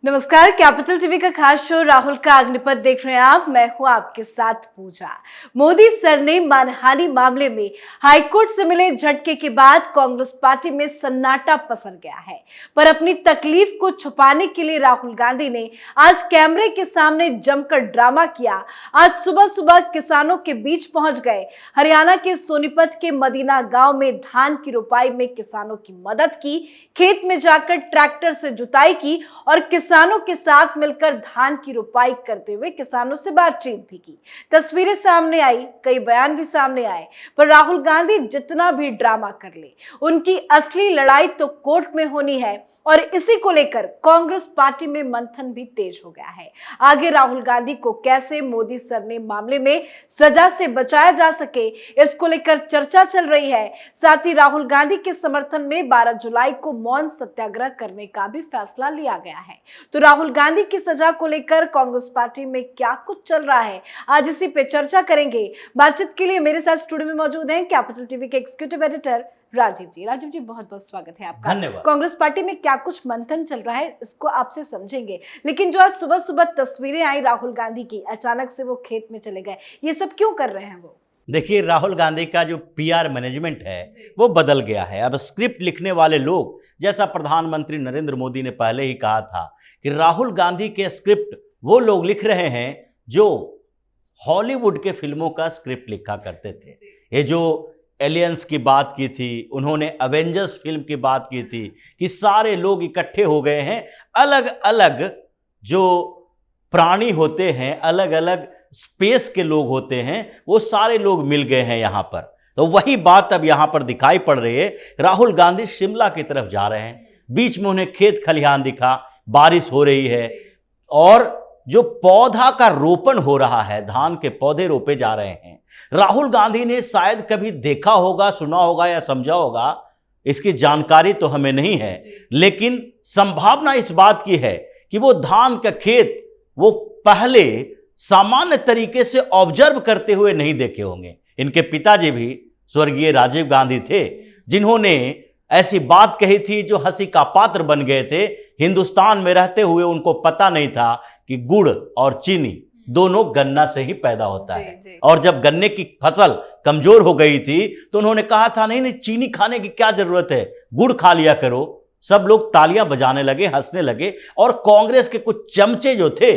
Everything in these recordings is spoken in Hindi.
नमस्कार, कैपिटल टीवी का खास शो राहुल का अग्निपथ देख रहे हैं आप। मैं हूं आपके साथ पूजा। मोदी सर ने मानहानि मामले में हाईकोर्ट से मिले झटके के बाद कांग्रेस पार्टी में सन्नाटा पसर गया है। पर अपनी तकलीफ को छुपाने के लिए राहुल गांधी ने आज कैमरे के सामने जमकर ड्रामा किया। आज सुबह सुबह किसानों के बीच पहुंच गए। हरियाणा के सोनीपत के मदीना गांव में धान की रोपाई में किसानों की मदद की, खेत में जाकर ट्रैक्टर से जुताई की और किसानों के साथ मिलकर धान की रोपाई करते हुए किसानों से बातचीत भी की। तस्वीरें सामने आई, कई बयान भी सामने आए, पर राहुल गांधी जितना भी ड्रामा कर ले, उनकी असली लड़ाई तो कोर्ट में होनी है और इसी को लेकर कांग्रेस पार्टी में मंथन भी तेज हो गया है। आगे राहुल गांधी को कैसे मोदी सर ने मामले में सजा से बचाया जा सके, इसको लेकर चर्चा चल रही है। साथ ही राहुल गांधी के समर्थन में 12 जुलाई को मौन सत्याग्रह करने का भी फैसला लिया गया है। तो राहुल गांधी की सजा को लेकर कांग्रेस पार्टी में क्या कुछ चल रहा है, आज इसी पे चर्चा करेंगे। बातचीत के लिए मेरे साथ स्टूडियो में मौजूद हैं कैपिटल टीवी के एग्जीक्यूटिव एडिटर राजीव जी। राजीव जी, बहुत बहुत स्वागत है आपका। धन्यवाद। कांग्रेस पार्टी में क्या कुछ मंथन चल रहा है, इसको आपसे समझेंगे, लेकिन जो आज सुबह सुबह तस्वीरें आई राहुल गांधी की, अचानक से वो खेत में चले गए, ये सब क्यों कर रहे हैं वो? देखिए, राहुल गांधी का जो पीआर मैनेजमेंट है वो बदल गया है। अब स्क्रिप्ट लिखने वाले लोग, जैसा प्रधानमंत्री नरेंद्र मोदी ने पहले ही कहा था कि राहुल गांधी के स्क्रिप्ट वो लोग लिख रहे हैं जो हॉलीवुड के फिल्मों का स्क्रिप्ट लिखा करते थे। ये जो एलियंस की बात की थी, उन्होंने अवेंजर्स फिल्म की बात की थी कि सारे लोग इकट्ठे हो गए हैं, अलग अलग जो प्राणी होते हैं, अलग अलग स्पेस के लोग होते हैं, वो सारे लोग मिल गए हैं यहाँ पर। तो वही बात अब यहाँ पर दिखाई पड़ रही है। राहुल गांधी शिमला की तरफ जा रहे हैं, बीच में उन्हें खेत खलिहान दिखा, बारिश हो रही है और जो पौधा का रोपण हो रहा है, धान के पौधे रोपे जा रहे हैं। राहुल गांधी ने शायद कभी देखा होगा, सुना होगा या समझा होगा, इसकी जानकारी तो हमें नहीं है, लेकिन संभावना इस बात की है कि वो धान का खेत वो पहले सामान्य तरीके से ऑब्जर्व करते हुए नहीं देखे होंगे। इनके पिताजी भी स्वर्गीय राजीव गांधी थे, जिन्होंने ऐसी बात कही थी जो हंसी का पात्र बन गए थे। हिंदुस्तान में रहते हुए उनको पता नहीं था कि गुड़ और चीनी दोनों गन्ना से ही पैदा होता है। और जब गन्ने की फसल कमजोर हो गई थी तो उन्होंने कहा था नहीं नहीं, चीनी खाने की क्या जरूरत है, गुड़ खा लिया करो। सब लोग तालियां बजाने लगे, हंसने लगे और कांग्रेस के कुछ चमचे जो थे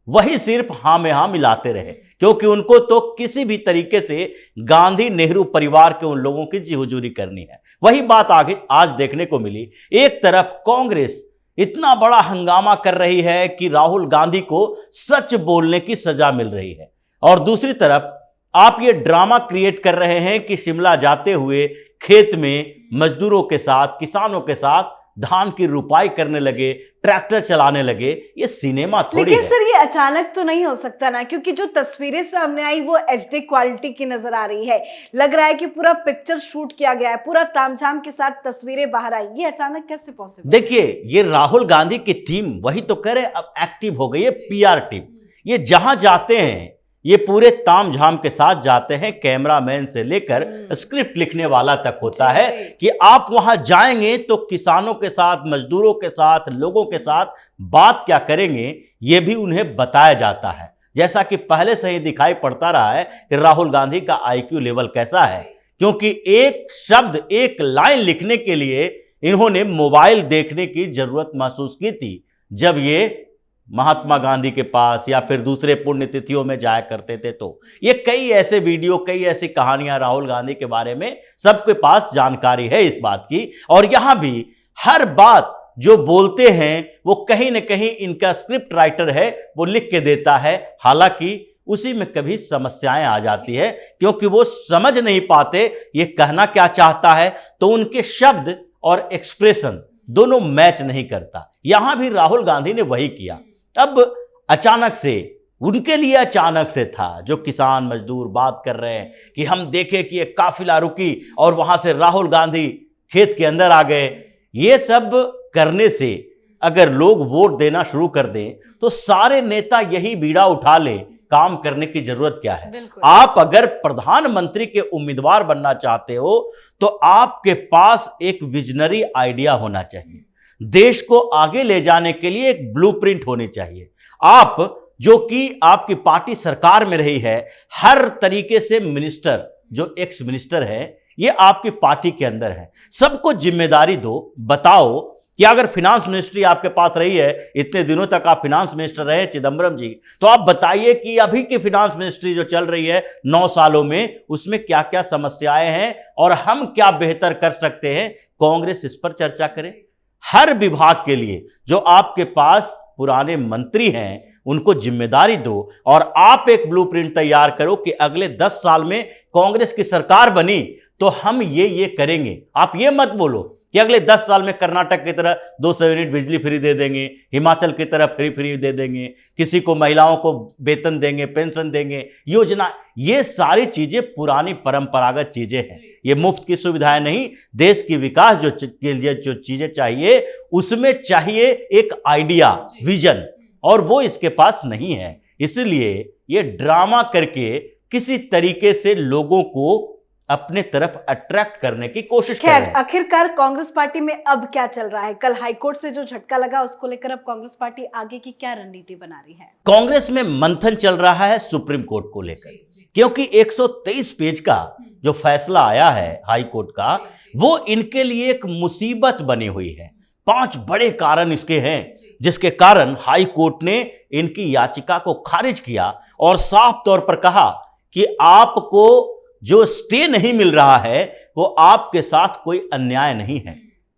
वही सिर्फ हाँ में हाँ मिलाते रहे, क्योंकि उनको तो किसी भी तरीके से गांधी नेहरू परिवार के उन लोगों की जी हुजूरी करनी है। वही बात आगे आज देखने को मिली। एक तरफ कांग्रेस इतना बड़ा हंगामा कर रही है कि राहुल गांधी को सच बोलने की सजा मिल रही है, और दूसरी तरफ आप ये ड्रामा क्रिएट कर रहे हैं कि शिमला जाते हुए खेत में मजदूरों के साथ, किसानों के साथ धान की रुपाई करने लगे, ट्रैक्टर चलाने लगे। ये सिनेमा थोड़ी लेकिन है। सर ये अचानक तो नहीं हो सकता ना, क्योंकि जो तस्वीरें सामने आई वो एचडी क्वालिटी की नजर आ रही है। लग रहा है कि पूरा पिक्चर शूट किया गया है, पूरा तामझाम के साथ तस्वीरें बाहर आई। ये अचानक कैसे पॉसिबल? देखिए, ये राहुल गांधी की टीम, वही तो कह रहे हैं, अब एक्टिव हो गई है पीआर टीम। ये जहां जाते हैं ये पूरे तामझाम के साथ जाते हैं, कैमरामैन से लेकर स्क्रिप्ट लिखने वाला तक होता है कि आप वहां जाएंगे तो किसानों के साथ, मजदूरों के साथ, लोगों के साथ बात क्या करेंगे ये भी उन्हें बताया जाता है। जैसा कि पहले से ही दिखाई पड़ता रहा है कि राहुल गांधी का आईक्यू लेवल कैसा है, क्योंकि एक शब्द, एक लाइन लिखने के लिए इन्होंने मोबाइल देखने की जरूरत महसूस की थी जब ये महात्मा गांधी के पास या फिर दूसरे पुण्यतिथियों में जाया करते थे। तो ये कई ऐसे वीडियो, कई ऐसी कहानियां राहुल गांधी के बारे में सबके पास जानकारी है इस बात की। और यहां भी हर बात जो बोलते हैं वो कहीं ना कहीं इनका स्क्रिप्ट राइटर है वो लिख के देता है। हालांकि उसी में कभी समस्याएं आ जाती है, क्योंकि वो समझ नहीं पाते ये कहना क्या चाहता है, तो उनके शब्द और एक्सप्रेशन दोनों मैच नहीं करता। यहां भी राहुल गांधी ने वही किया। अब अचानक से, उनके लिए अचानक से था, जो किसान मजदूर बात कर रहे हैं कि हम देखे कि एक काफिला रुकी और वहां से राहुल गांधी खेत के अंदर आ गए। ये सब करने से अगर लोग वोट देना शुरू कर दें तो सारे नेता यही बीड़ा उठा ले, काम करने की जरूरत क्या है? आप अगर प्रधानमंत्री के उम्मीदवार बनना चाहते हो तो आपके पास एक विजनरी आइडिया होना चाहिए। देश को आगे ले जाने के लिए एक ब्लूप्रिंट होनी चाहिए। आप जो कि आपकी पार्टी सरकार में रही है, हर तरीके से मिनिस्टर जो एक्स मिनिस्टर है ये आपकी पार्टी के अंदर है, सबको जिम्मेदारी दो। बताओ कि अगर फिनांस मिनिस्ट्री आपके पास रही है, इतने दिनों तक आप फिनांस मिनिस्टर रहे चिदम्बरम जी, तो आप बताइए कि अभी की फिनांस मिनिस्ट्री जो चल रही है 9 सालों में, उसमें क्या क्या समस्याएं हैं और हम क्या बेहतर कर सकते हैं। कांग्रेस इस पर चर्चा करे। हर विभाग के लिए जो आपके पास पुराने मंत्री हैं उनको जिम्मेदारी दो और आप एक ब्लूप्रिंट तैयार करो कि अगले 10 साल में कांग्रेस की सरकार बनी तो हम ये करेंगे। आप ये मत बोलो कि अगले 10 साल में कर्नाटक की तरह 200 यूनिट बिजली फ्री दे देंगे, हिमाचल की तरह फ्री दे देंगे, किसी को महिलाओं को वेतन देंगे, पेंशन देंगे, योजना। ये सारी चीजें पुरानी परंपरागत चीजें हैं, ये मुफ्त की सुविधाएं नहीं। देश की विकास के लिए जो चीजें चाहिए उसमें चाहिए एक आइडिया, विजन, और वो इसके पास नहीं है। इसलिए ये ड्रामा करके किसी तरीके से लोगों को अपने तरफ अट्रैक्ट करने की कोशिश कर रहे हैं। आखिरकार कांग्रेस पार्टी में अब क्या चल रहा है? कल हाईकोर्ट से जो झटका लगा उसको लेकर अब कांग्रेस पार्टी आगे की क्या रणनीति बना रही है? कांग्रेस में मंथन चल रहा है सुप्रीम कोर्ट को लेकर, क्योंकि 123 पेज का जो फैसला आया है हाई कोर्ट का, वो इनके लिए एक मुसीबत बनी हुई है। 5 बड़े कारण इसके हैं जिसके कारण हाई कोर्ट ने इनकी याचिका को खारिज किया और साफ तौर पर कहा कि आपको जो स्टे नहीं मिल रहा है वो आपके साथ कोई अन्याय नहीं है,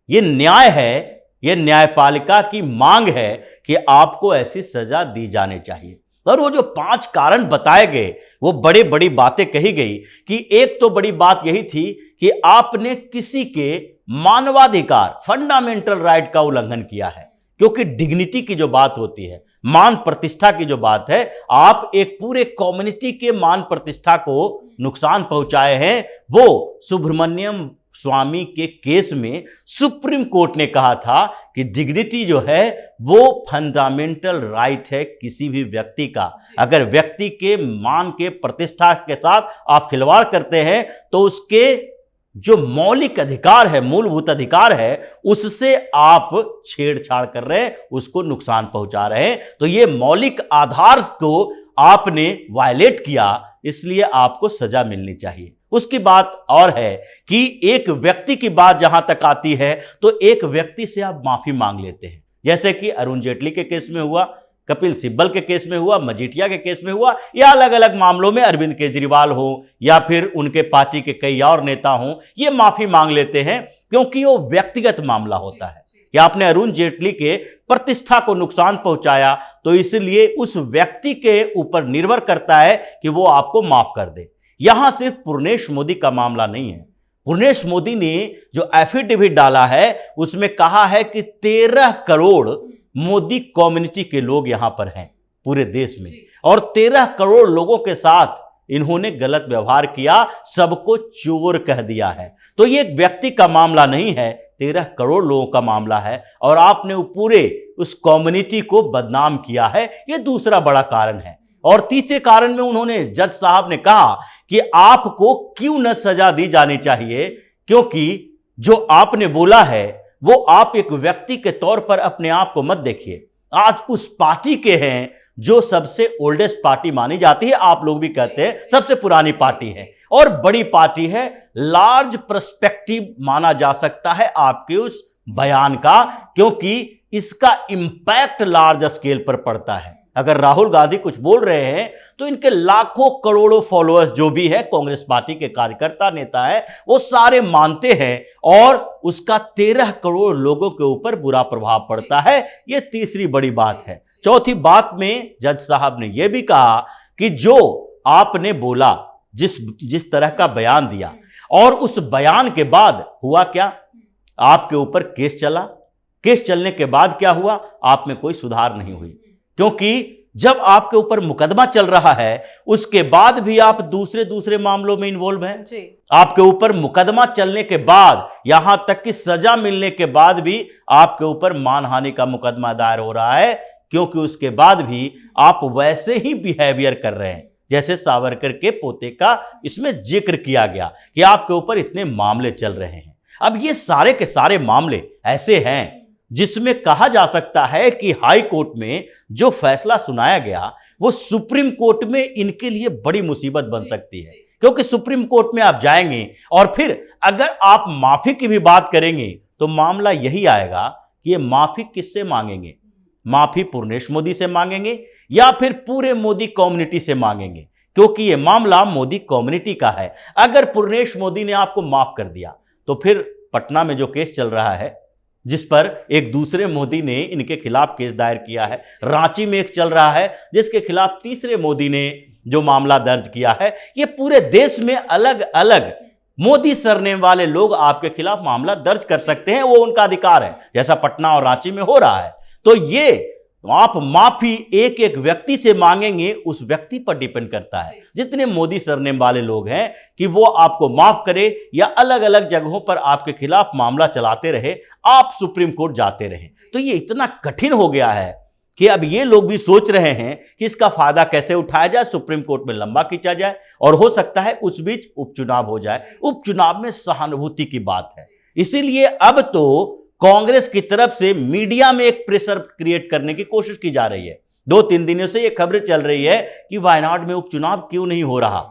ये न्याय है, ये न्यायपालिका की मांग है कि आपको ऐसी सजा दी जानी चाहिए। और वो जो 5 कारण बताए गए, वो बड़ी बड़ी बातें कही गई कि एक तो बड़ी बात यही थी कि आपने किसी के मानवाधिकार, फंडामेंटल राइट का उल्लंघन किया है, क्योंकि डिग्निटी की जो बात होती है, मान प्रतिष्ठा की जो बात है, आप एक पूरे कम्युनिटी के मान प्रतिष्ठा को नुकसान पहुंचाए हैं। वो सुब्रमण्यम स्वामी के केस में सुप्रीम कोर्ट ने कहा था कि डिग्निटी जो है वो फंडामेंटल राइट है किसी भी व्यक्ति का। अगर व्यक्ति के मान के प्रतिष्ठा के साथ आप खिलवाड़ करते हैं तो उसके जो मौलिक अधिकार है, मूलभूत अधिकार है, उससे आप छेड़छाड़ कर रहे हैं, उसको नुकसान पहुंचा रहे हैं। तो ये मौलिक आधार को आपने वायलेट किया, इसलिए आपको सजा मिलनी चाहिए। उसकी बात और है कि एक व्यक्ति की बात जहां तक आती है तो एक व्यक्ति से आप माफी मांग लेते हैं, जैसे कि अरुण जेटली के केस में हुआ, कपिल सिब्बल के केस में हुआ, मजीठिया के केस में हुआ, या अलग अलग मामलों में अरविंद केजरीवाल हो या फिर उनके पार्टी के कई और नेता हों, ये माफी मांग लेते हैं क्योंकि वो व्यक्तिगत मामला होता है कि आपने अरुण जेटली के प्रतिष्ठा को नुकसान पहुंचाया, तो इसलिए उस व्यक्ति के ऊपर निर्भर करता है कि वो आपको माफ कर दे। यहां सिर्फ पूर्णेश मोदी का मामला नहीं है। पूर्णेश मोदी ने जो एफिडेविट डाला है उसमें कहा है कि 13 करोड़ मोदी कम्युनिटी के लोग यहां पर हैं पूरे देश में, और 13 करोड़ लोगों के साथ इन्होंने गलत व्यवहार किया, सबको चोर कह दिया है। तो ये एक व्यक्ति का मामला नहीं है, 13 करोड़ लोगों का मामला है, और आपने पूरे उस कम्युनिटी को बदनाम किया है। ये दूसरा बड़ा कारण है। और तीसरे कारण में उन्होंने, जज साहब ने कहा कि आपको क्यों न सजा दी जानी चाहिए, क्योंकि जो आपने बोला है वो आप एक व्यक्ति के तौर पर अपने आप को मत देखिए। आज उस पार्टी के हैं जो सबसे ओल्डेस्ट पार्टी मानी जाती है, आप लोग भी कहते हैं सबसे पुरानी पार्टी है और बड़ी पार्टी है, लार्ज पर्सपेक्टिव माना जा सकता है आपके उस बयान का, क्योंकि इसका इंपैक्ट लार्ज स्केल पर पड़ता है। अगर राहुल गांधी कुछ बोल रहे हैं तो इनके लाखों करोड़ों फॉलोअर्स जो भी है, कांग्रेस पार्टी के कार्यकर्ता नेता है, वो सारे मानते हैं और उसका 13 करोड़ लोगों के ऊपर बुरा प्रभाव पड़ता है। ये तीसरी बड़ी बात है। चौथी बात में जज साहब ने यह भी कहा कि जो आपने बोला, जिस तरह का बयान दिया, और उस बयान के बाद हुआ क्या, आपके ऊपर केस चला। केस चलने के बाद क्या हुआ, आप में कोई सुधार नहीं हुई, क्योंकि जब आपके ऊपर मुकदमा चल रहा है उसके बाद भी आप दूसरे मामलों में इन्वॉल्व हैं जी। आपके ऊपर मुकदमा चलने के बाद, यहां तक कि सजा मिलने के बाद भी आपके ऊपर मानहानि का मुकदमा दायर हो रहा है, क्योंकि उसके बाद भी आप वैसे ही बिहेवियर कर रहे हैं जैसे सावरकर के पोते का इसमें जिक्र किया गया कि आपके ऊपर इतने मामले चल रहे हैं। अब ये सारे के सारे मामले ऐसे हैं जिसमें कहा जा सकता है कि हाई कोर्ट में जो फैसला सुनाया गया वो सुप्रीम कोर्ट में इनके लिए बड़ी मुसीबत बन सकती है, क्योंकि सुप्रीम कोर्ट में आप जाएंगे और फिर अगर आप माफी की भी बात करेंगे तो मामला यही आएगा कि ये माफी किससे मांगेंगे, माफी पूर्णेश मोदी से मांगेंगे या फिर पूरे मोदी कम्युनिटी से मांगेंगे, क्योंकि ये मामला मोदी कम्युनिटी का है। अगर पूर्णेश मोदी ने आपको माफ कर दिया तो फिर पटना में जो केस चल रहा है, जिस पर एक दूसरे मोदी ने इनके खिलाफ केस दायर किया है, रांची में एक चल रहा है जिसके खिलाफ तीसरे मोदी ने जो मामला दर्ज किया है, ये पूरे देश में अलग अलग मोदी सरनेम वाले लोग आपके खिलाफ मामला दर्ज कर सकते हैं, वो उनका अधिकार है, जैसा पटना और रांची में हो रहा है। तो ये आप माफी एक एक व्यक्ति से मांगेंगे, उस व्यक्ति पर डिपेंड करता है जितने मोदी सरनेम वाले लोग हैं कि वो आपको माफ करे या अलग अलग जगहों पर आपके खिलाफ मामला चलाते रहे, आप सुप्रीम कोर्ट जाते रहे। तो ये इतना कठिन हो गया है कि अब ये लोग भी सोच रहे हैं कि इसका फायदा कैसे उठाया जाए, सुप्रीम कोर्ट में लंबा खींचा जाए और हो सकता है उस बीच उपचुनाव हो जाए। उपचुनाव में सहानुभूति की बात है, इसीलिए अब तो कांग्रेस की तरफ से मीडिया में एक प्रेशर क्रिएट करने की कोशिश की जा रही है। 2-3 दिनों से ये खबरें चल रही है कि वायनाड में उपचुनाव क्यों नहीं हो रहा।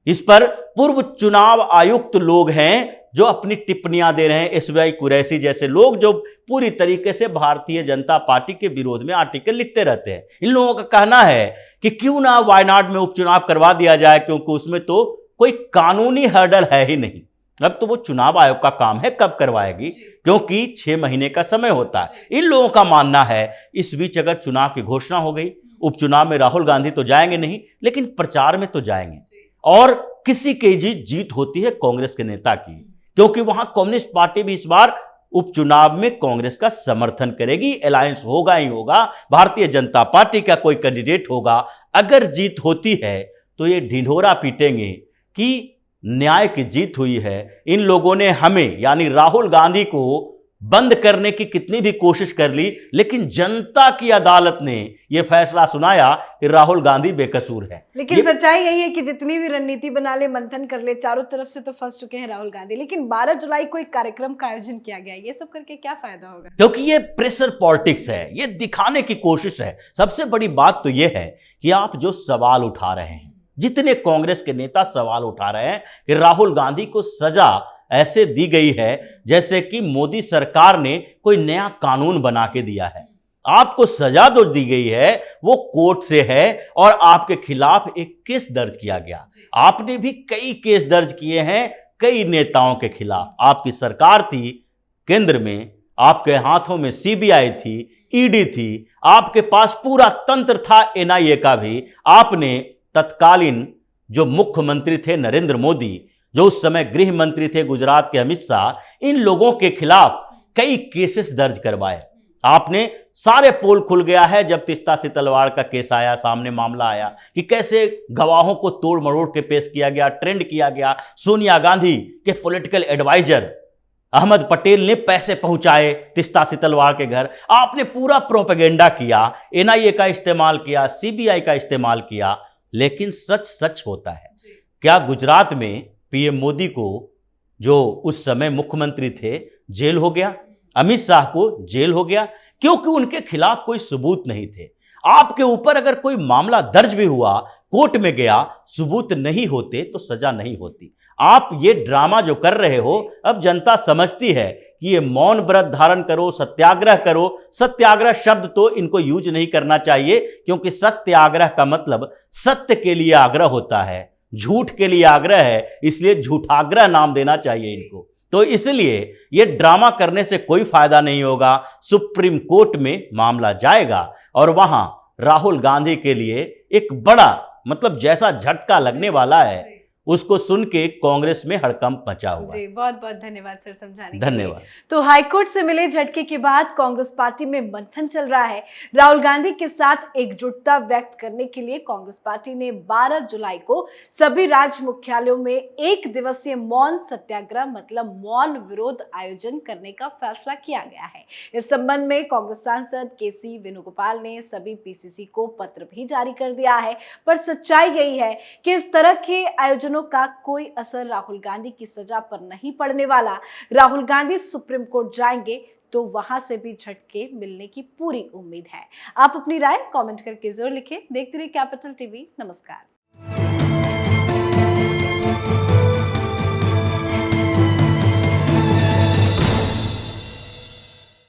इस पर पूर्व चुनाव आयुक्त लोग हैं जो अपनी टिप्पणियां दे रहे हैं, एसबीआई कुरैशी जैसे लोग जो पूरी तरीके से भारतीय जनता पार्टी के विरोध में आर्टिकल लिखते रहते हैं। इन लोगों का कहना है कि क्यों ना वायनाड में उपचुनाव करवा दिया जाए, क्योंकि उसमें तो कोई कानूनी हर्डल है ही नहीं। अब तो वो चुनाव आयोग का काम है कब करवाएगी, क्योंकि 6 महीने का समय होता है। इन लोगों का मानना है इस बीच अगर चुनाव की घोषणा हो गई, उपचुनाव में राहुल गांधी तो जाएंगे नहीं लेकिन प्रचार में तो जाएंगे, और किसी की जीत होती है कांग्रेस के नेता की, क्योंकि वहां कम्युनिस्ट पार्टी भी इस बार उपचुनाव में कांग्रेस का समर्थन करेगी। अलायंस होगा ही होगा, भारतीय जनता पार्टी का कोई कैंडिडेट होगा। अगर जीत होती है तो ये ढिंढोरा पीटेंगे कि न्याय की जीत हुई है। इन लोगों ने हमें यानी राहुल गांधी को बंद करने की कितनी भी कोशिश कर ली, लेकिन जनता की अदालत ने यह फैसला सुनाया कि राहुल गांधी बेकसूर है। लेकिन सच्चाई यही है कि जितनी भी रणनीति बना ले, मंथन कर ले, चारों तरफ से तो फंस चुके हैं राहुल गांधी। लेकिन 12 जुलाई को एक कार्यक्रम का आयोजन किया गया, ये सब करके क्या फायदा होगा? क्योंकि ये प्रेशर पॉलिटिक्स है, ये दिखाने की कोशिश है। सबसे बड़ी बात तो ये है कि आप जो सवाल उठा रहे हैं, जितने कांग्रेस के नेता सवाल उठा रहे हैं कि राहुल गांधी को सजा ऐसे दी गई है जैसे कि मोदी सरकार ने कोई नया कानून बना के दिया है। आपको सजा तो दी गई है, वो कोर्ट से है और आपके खिलाफ एक केस दर्ज किया गया। आपने भी कई केस दर्ज किए हैं कई नेताओं के खिलाफ। आपकी सरकार थी केंद्र में, आपके हाथों में सीबीआई थी, ईडी थी, आपके पास पूरा तंत्र था एनआईए का भी। आपने तत्कालीन जो मुख्यमंत्री थे नरेंद्र मोदी, जो उस समय गृह मंत्री थे गुजरात के अमित शाह, इन लोगों के खिलाफ कई केसेस दर्ज करवाए। आपने सारे पोल खुल गया है जब तीस्ता सितलवाड़ का केस आया, सामने मामला आया कि कैसे गवाहों को तोड़ मरोड़ के पेश किया गया, ट्रेंड किया गया। सोनिया गांधी के पॉलिटिकल एडवाइजर अहमद पटेल ने पैसे पहुंचाए तीस्ता सितलवाड़ के घर। आपने पूरा प्रोपेगेंडा किया, एनआईए का इस्तेमाल किया, सीबीआई का इस्तेमाल किया, लेकिन सच सच होता है। क्या गुजरात में पीएम मोदी को, जो उस समय मुख्यमंत्री थे, जेल हो गया? अमित शाह को जेल हो गया क्योंकि उनके खिलाफ कोई सबूत नहीं थे। आपके ऊपर अगर कोई मामला दर्ज भी हुआ, कोर्ट में गया, सबूत नहीं होते तो सजा नहीं होती। आप ये ड्रामा जो कर रहे हो, अब जनता समझती है कि ये मौन व्रत धारण करो, सत्याग्रह करो। सत्याग्रह शब्द तो इनको यूज नहीं करना चाहिए, क्योंकि सत्याग्रह का मतलब सत्य के लिए आग्रह होता है, झूठ के लिए आग्रह है, इसलिए झूठाग्रह नाम देना चाहिए इनको। तो इसलिए ये ड्रामा करने से कोई फायदा नहीं होगा। सुप्रीम कोर्ट में मामला जाएगा और वहां राहुल गांधी के लिए एक बड़ा मतलब जैसा झटका लगने वाला है, उसको सुन के कांग्रेस में हड़कंप मचा हुआ। जी, बहुत बहुत धन्यवाद सर समझाने के लिए। धन्यवाद। तो हाईकोर्ट से मिले झटके के बाद कांग्रेस पार्टी में मंथन चल रहा है। राहुल गांधी के साथ एकजुटता व्यक्त करने के लिए कांग्रेस पार्टी ने 12 जुलाई को सभी राज्य मुख्यालयों में 1 दिवसीय मौन सत्याग्रह मतलब मौन विरोध आयोजन करने का फैसला किया गया है। इस संबंध में कांग्रेस सांसद केसी वेणुगोपाल ने सभी पीसीसी को पत्र भी जारी कर दिया है। पर सच्चाई यही है कि इस तरह के आयोजन का कोई असर राहुल गांधी की सजा पर नहीं पड़ने वाला। राहुल गांधी सुप्रीम कोर्ट जाएंगे तो वहां से भी झटके मिलने की पूरी उम्मीद है। आप अपनी राय कमेंट करके जरूर लिखें। देखते रहिए कैपिटल टीवी। नमस्कार।